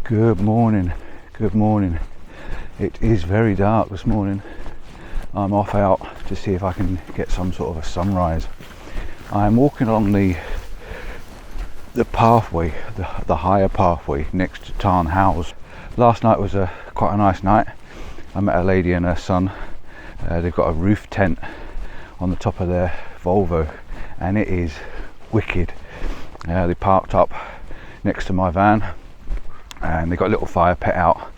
Good morning, good morning. It is very dark this morning. I'm off out to see if I can get some sort of a sunrise. I'm walking along the pathway, the higher pathway next to Tarn House. Last night was quite a nice night. I met a lady and her son. They've got a roof tent on the top of their Volvo and it is wicked. They parked up next to my van and they got a little fire pit out,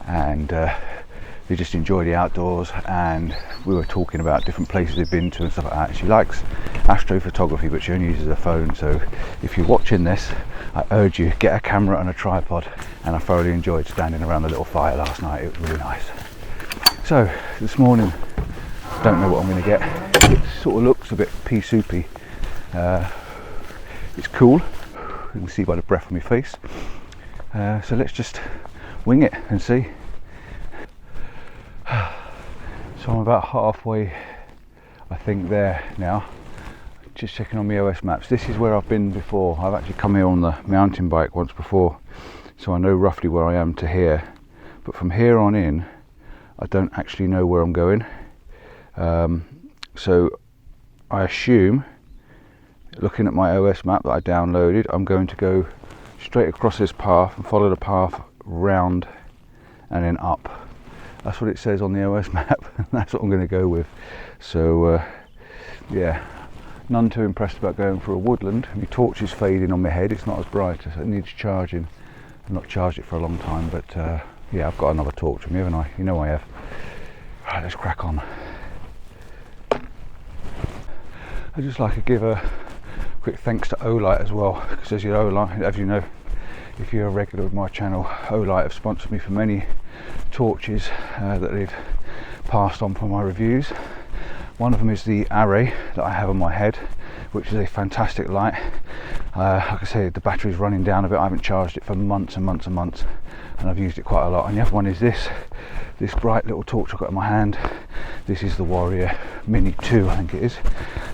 and they just enjoy the outdoors, and we were talking about different places they've been to and stuff like that. She likes astrophotography, but she only uses a phone, so if you're watching this, I urge you, get a camera and a tripod. And I thoroughly enjoyed standing around the little fire last night. It was really nice. So this morning, don't know what I'm going to get. It sort of looks a bit pea soupy. It's cool, you can see by the breath on my face. So let's just wing it and see. So I'm about halfway, I think, there now. Just checking on my OS maps. This is where I've been before. I've actually come here on the mountain bike once before, so I know roughly where I am to here. But from here on in, I don't actually know where I'm going. So I assume, looking at my OS map that I downloaded, I'm going to go straight across this path and follow the path round and then up. That's what it says on the OS map, and that's what I'm going to go with. So yeah, none too impressed about going for a woodland. My torch is fading on my head, it's not as bright, so it needs charging. I've not charged it for a long time, but yeah, I've got another torch with me, haven't I? You know I have. Right, let's crack on. I'd just like to give a quick thanks to Olight as well, because as you know, if you're a regular with my channel, Olight have sponsored me for many torches that they've passed on for my reviews. One of them is the Array that I have on my head, which is a fantastic light. Like I say, the battery's running down a bit. I haven't charged it for months and months and months, and I've used it quite a lot. And the other one is this bright little torch I've got in my hand. This is the Warrior Mini 2, I think it is.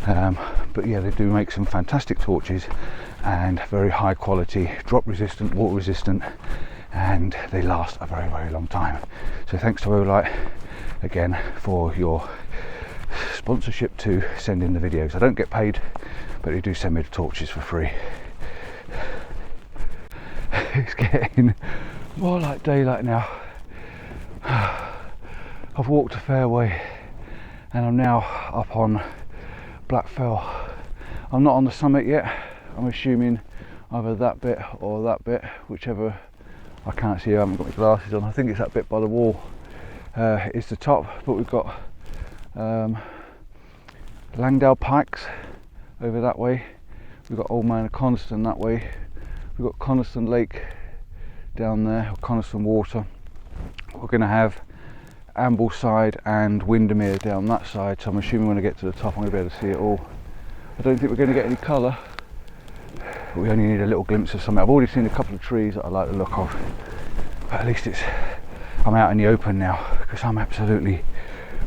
But yeah, they do make some fantastic torches and very high quality, drop resistant, water resistant, and they last a very, very long time. So thanks to Olight again for your sponsorship to send in the videos. I don't get paid, but they do send me the torches for free. It's getting more like daylight now. I've walked a fair way and I'm now up on Black Fell. I'm not on the summit yet. I'm assuming either that bit or that bit, whichever. I can't see, I haven't got my glasses on. I think it's that bit by the wall is the top, but we've got Langdale Pikes over that way. We've got Old Man of Coniston that way. We've got Coniston Lake down there, or Coniston Water. We're going to have Ambleside and Windermere down that side, so I'm assuming when I get to the top I'm going to be able to see it all. I don't think we're going to get any colour, but we only need a little glimpse of something. I've already seen a couple of trees that I like the look of, but at least I'm out in the open now, because I'm absolutely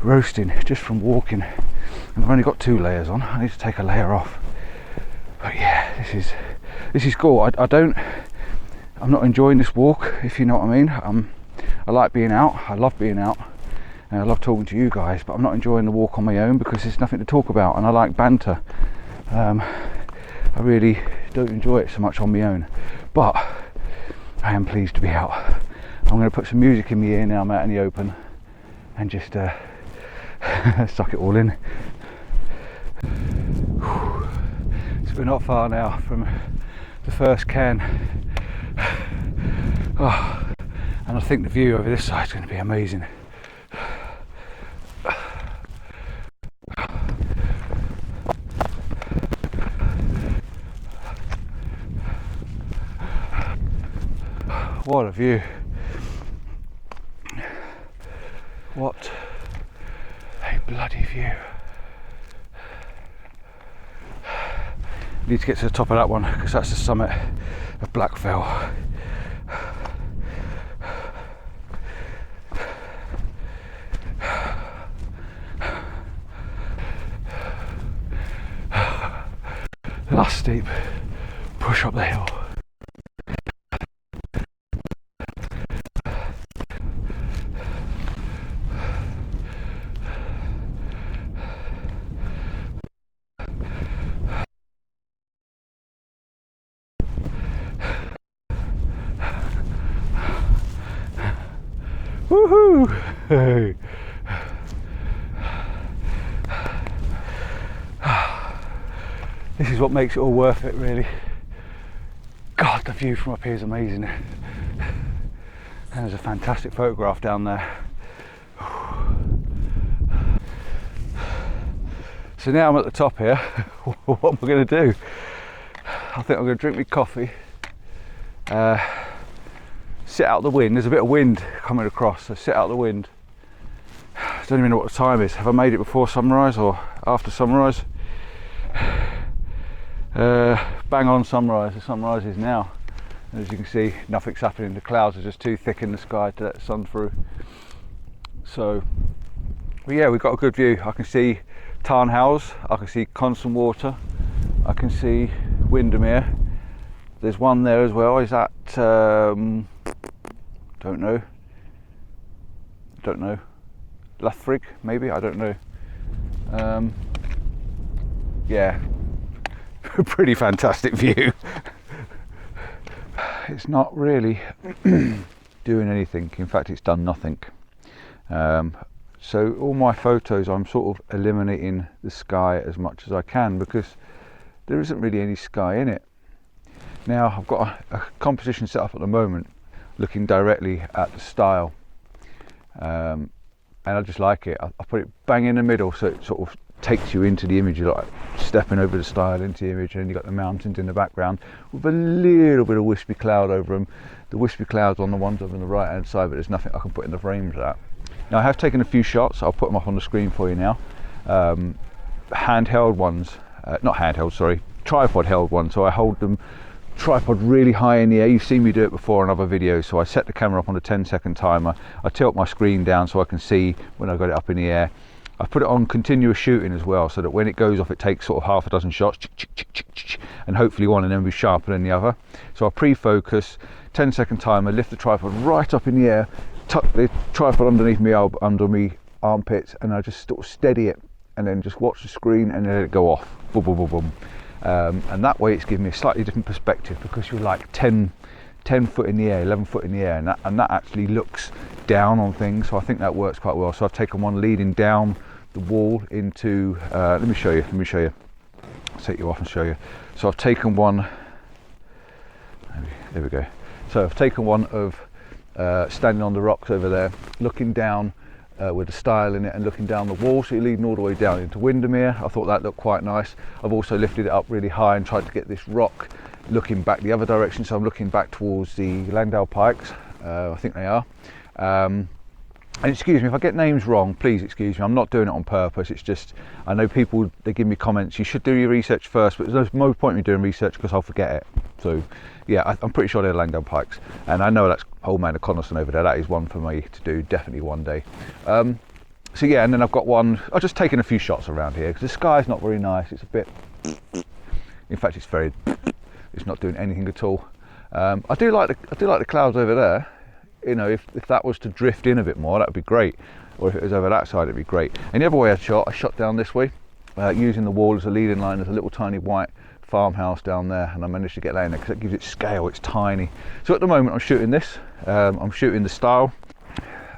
roasting just from walking, and I've only got 2 layers on. I need to take a layer off. But yeah, this is cool. I'm not enjoying this walk, if you know what I mean. I like being out, I love being out, and I love talking to you guys, but I'm not enjoying the walk on my own because there's nothing to talk about, and I like banter. I really don't enjoy it so much on my own, but I am pleased to be out. I'm going to put some music in my ear now I'm out in the open and just suck it all in. So we're not far now from the first cairn. Oh, and I think the view over this side is going to be amazing. What a view. What a bloody view. Need to get to the top of that one because that's the summit of Black Fell. Last steep push up the hill. Woohoo! This is what makes it all worth it, really. God, the view from up here is amazing. And there's a fantastic photograph down there. So now I'm at the top here. What am I going to do? I think I'm going to drink my coffee, sit out the wind. There's a bit of wind coming across, so sit out the wind. I don't even know what the time is. Have I made it before sunrise or after sunrise? Bang on sunrise. The sunrise is now. And as you can see, nothing's happening. The clouds are just too thick in the sky to let the sun through. So, but yeah, we've got a good view. I can see Tarnhouse, I can see Constant Water, I can see Windermere. There's one there as well. Is that don't know. Lathrig, maybe, I don't know. Yeah, pretty fantastic view. It's not really doing anything. In fact, it's done nothing. So all my photos, I'm sort of eliminating the sky as much as I can because there isn't really any sky in it. Now I've got a composition set up at the moment looking directly at the style, and I just like it. I put it bang in the middle so it sort of takes you into the image. You're like stepping over the style into the image, and you've got the mountains in the background with a little bit of wispy cloud over them. The wispy clouds on the ones over on the right hand side, but there's nothing I can put in the frames of that. Now I have taken a few shots. I'll put them up on the screen for you now. Handheld ones, not handheld, sorry, tripod held ones. So I hold them tripod really high in the air. You've seen me do it before in other videos. So I set the camera up on a 10-second timer. I tilt my screen down so I can see when I got it up in the air. I put it on continuous shooting as well, so that when it goes off, it takes sort of half a dozen shots, and hopefully one of them will be sharper than the other. So I pre-focus, 10-second timer, lift the tripod right up in the air, tuck the tripod underneath me under me armpits, and I just sort of steady it and then just watch the screen and then let it go off. Boom, boom, boom, boom. And that way it's giving me a slightly different perspective because you're like 10 foot in the air, 11 foot in the air, and that actually looks down on things. So I think that works quite well. So I've taken one leading down the wall into, let me show you, set you off and show you. So I've taken one, there we go. So I've taken one of standing on the rocks over there, looking down with the style in it and looking down the wall, so you're leading all the way down into Windermere. I thought that looked quite nice. I've also lifted it up really high and tried to get this rock looking back the other direction, so I'm looking back towards the Langdale Pikes, I think they are. And excuse me if I get names wrong, please excuse me, I'm not doing it on purpose. It's just, I know people, they give me comments, you should do your research first, but there's no point in me doing research because I'll forget it. So yeah, I'm pretty sure they're Langdale Pikes, and I know that's Old Man of Coniston over there. That is one for me to do definitely one day. So yeah, and then I've got one, I've just taken a few shots around here because the sky's not very nice. It's a bit, in fact it's not doing anything at all. I do like the clouds over there. You know, if that was to drift in a bit more, that would be great. Or if it was over that side, it'd be great. And the other way I shot down this way, using the wall as a leading line. There's a little tiny white farmhouse down there, and I managed to get that in there because it gives it scale. It's tiny. So at the moment I'm shooting this. I'm shooting the style,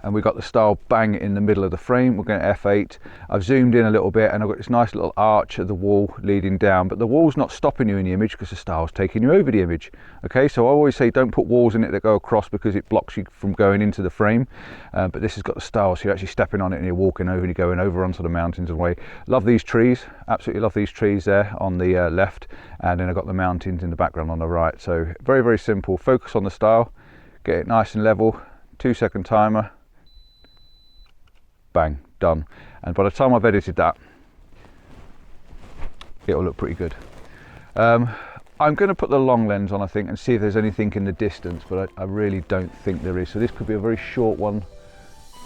and we've got the style bang in the middle of the frame. We're going to f8. I've zoomed in a little bit, and I've got this nice little arch of the wall leading down, but the wall's not stopping you in the image because the style's taking you over the image. Okay, so I always say don't put walls in it that go across because it blocks you from going into the frame, but this has got the style, so you're actually stepping on it and you're walking over and you're going over onto the mountains and away. Love these trees, absolutely love these trees there on the left, and then I've got the mountains in the background on the right. So very, very simple. Focus on the style, get it nice and level, 2-second timer, bang, done. And by the time I've edited that, it'll look pretty good. I'm going to put the long lens on, I think, and see if there's anything in the distance, but I really don't think there is. So this could be a very short one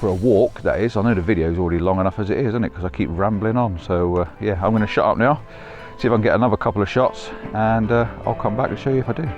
for a walk, that is. I know the video is already long enough as it is, isn't it? Because I keep rambling on. So yeah, I'm going to shut up now, see if I can get another couple of shots, and I'll come back and show you if I do.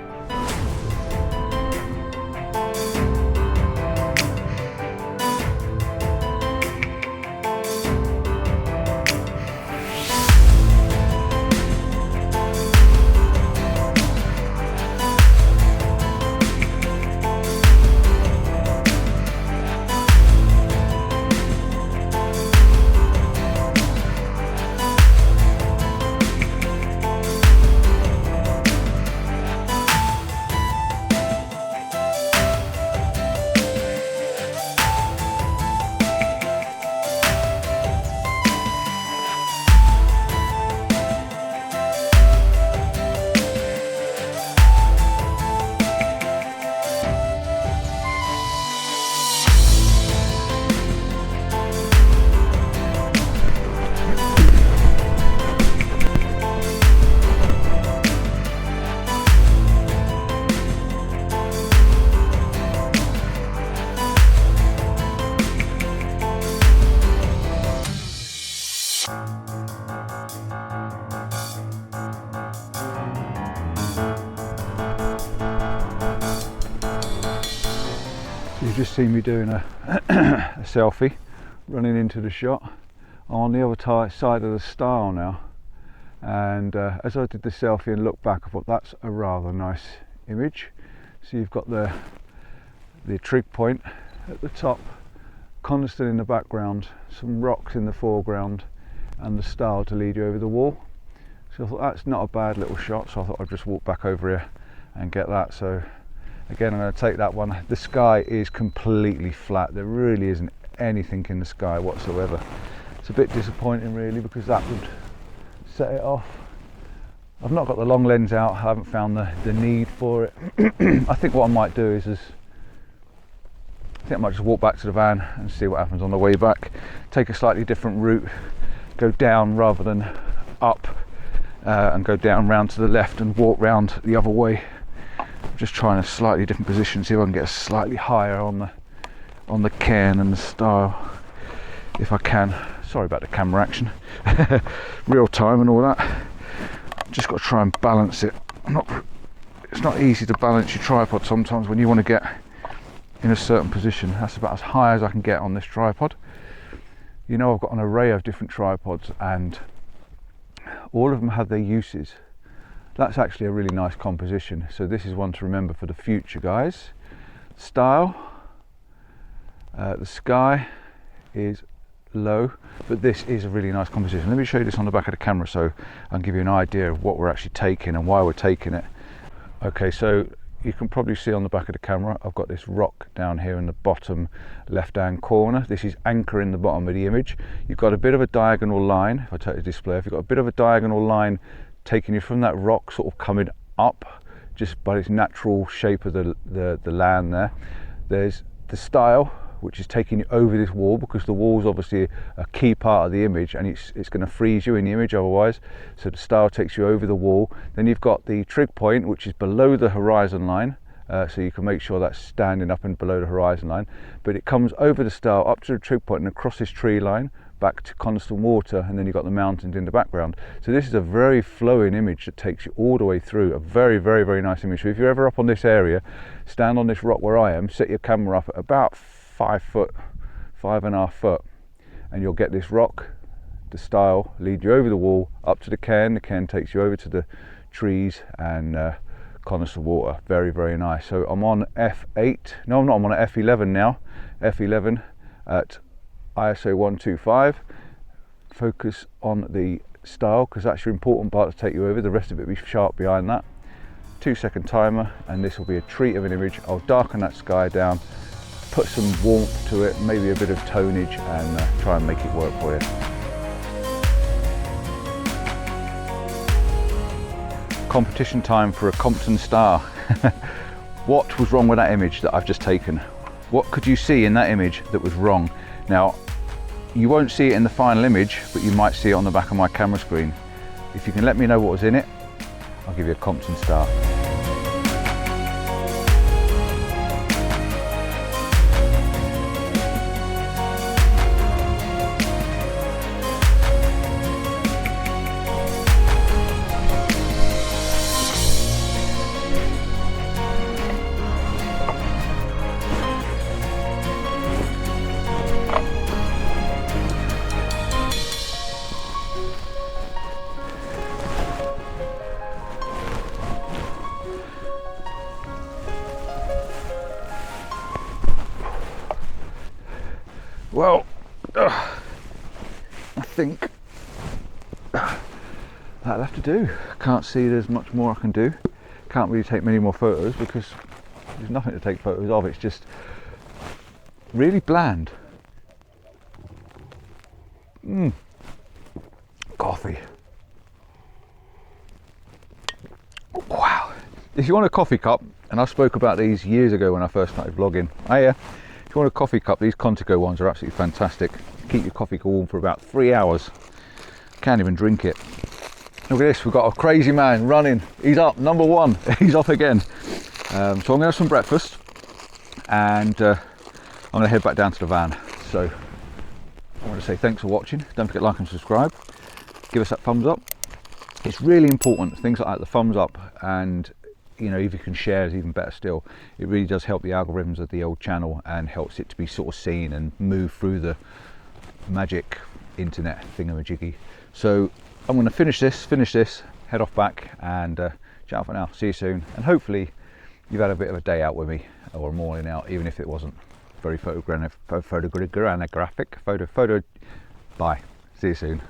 You've just seen me doing a, a selfie, running into the shot. I'm on the other side of the stile now, and as I did the selfie and looked back, I thought that's a rather nice image. So you've got the trig point at the top, Coniston in the background, some rocks in the foreground, and the stile to lead you over the wall. So I thought that's not a bad little shot, so I thought I'd just walk back over here and get that. So again, I'm going to take that one. The sky is completely flat. There really isn't anything in the sky whatsoever. It's a bit disappointing really, because that would set it off. I've not got the long lens out. I haven't found the need for it. I think what I might do is I might just walk back to the van and see what happens on the way back. Take a slightly different route, go down rather than up, and go down round to the left and walk round the other way. Just trying a slightly different position, see if I can get slightly higher on the cairn and the stile if I can. Sorry about the camera action. Real time and all that. Just got to try and balance it. It's not easy to balance your tripod sometimes when you want to get in a certain position. That's about as high as I can get on this tripod. You know, I've got an array of different tripods and all of them have their uses. That's actually a really nice composition, so this is one to remember for the future, guys. Style, the sky is low, but this is a really nice composition. Let me show you this on the back of the camera so I can give you an idea of what we're actually taking and why we're taking it. Okay, so you can probably see on the back of the camera I've got this rock down here in the bottom left hand corner. This is anchoring the bottom of the image. You've got a bit of a diagonal line. If I take the display off, you've got a bit of a diagonal line taking you from that rock, sort of coming up just by its natural shape of the land there. There's the style, which is taking you over this wall, because the wall is obviously a key part of the image and it's going to freeze you in the image otherwise. So the style takes you over the wall. Then you've got the trig point, which is below the horizon line, so you can make sure that's standing up and below the horizon line. But it comes over the style up to the trig point and across this tree line back to constant water, and then you've got the mountains in the background. So this is a very flowing image that takes you all the way through. A very, very, very nice image. So if you're ever up on this area, stand on this rock where I am, set your camera up at about 5 foot, 5.5 foot, and you'll get this rock, the style, lead you over the wall, up to the cairn. The cairn takes you over to the trees and Coniston water. Very, very nice. So I'm on F8. No, I'm not. I'm on F11 now. F11 at ISO 125. Focus on the style, because that's your important part to take you over. The rest of it will be sharp behind that. 2-second timer, and this will be a treat of an image. I'll darken that sky down, put some warmth to it, maybe a bit of tonage, and try and make it work for you. Competition time for a Compton star. What was wrong with that image that I've just taken? What could you see in that image that was wrong? Now, you won't see it in the final image, but you might see it on the back of my camera screen. If you can let me know what was in it, I'll give you a Compton star. Well, I think that'll have to do. Can't see there's much more I can do. Can't really take many more photos because there's nothing to take photos of. It's just really bland. Coffee. Wow. If you want a coffee cup, and I spoke about these years ago when I first started vlogging. If you want a coffee cup, these Contigo ones are absolutely fantastic. Keep your coffee warm for about 3 hours. Can't even drink it. Look at this, we've got a crazy man running. He's up, number one. He's off again. So I'm going to have some breakfast and I'm going to head back down to the van. So I want to say thanks for watching. Don't forget to like and subscribe. Give us that thumbs up. It's really important, things like that, the thumbs up, and you know, if you can share is even better still. It really does help the algorithms of the old channel and helps it to be sort of seen and move through the magic internet thingamajiggy. So I'm going to finish this, head off back, and ciao for now. See you soon, and hopefully you've had a bit of a day out with me, or a morning out, even if it wasn't very photographic. Bye. See you soon.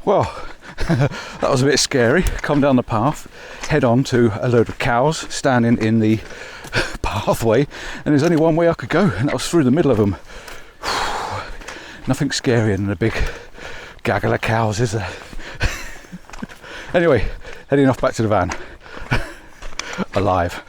Well, that was a bit scary. Come down the path, head on to a load of cows standing in the pathway, and there's only one way I could go, and that was through the middle of them. Nothing scarier than a big gaggle of cows, is there? Anyway, heading off back to the van. Alive.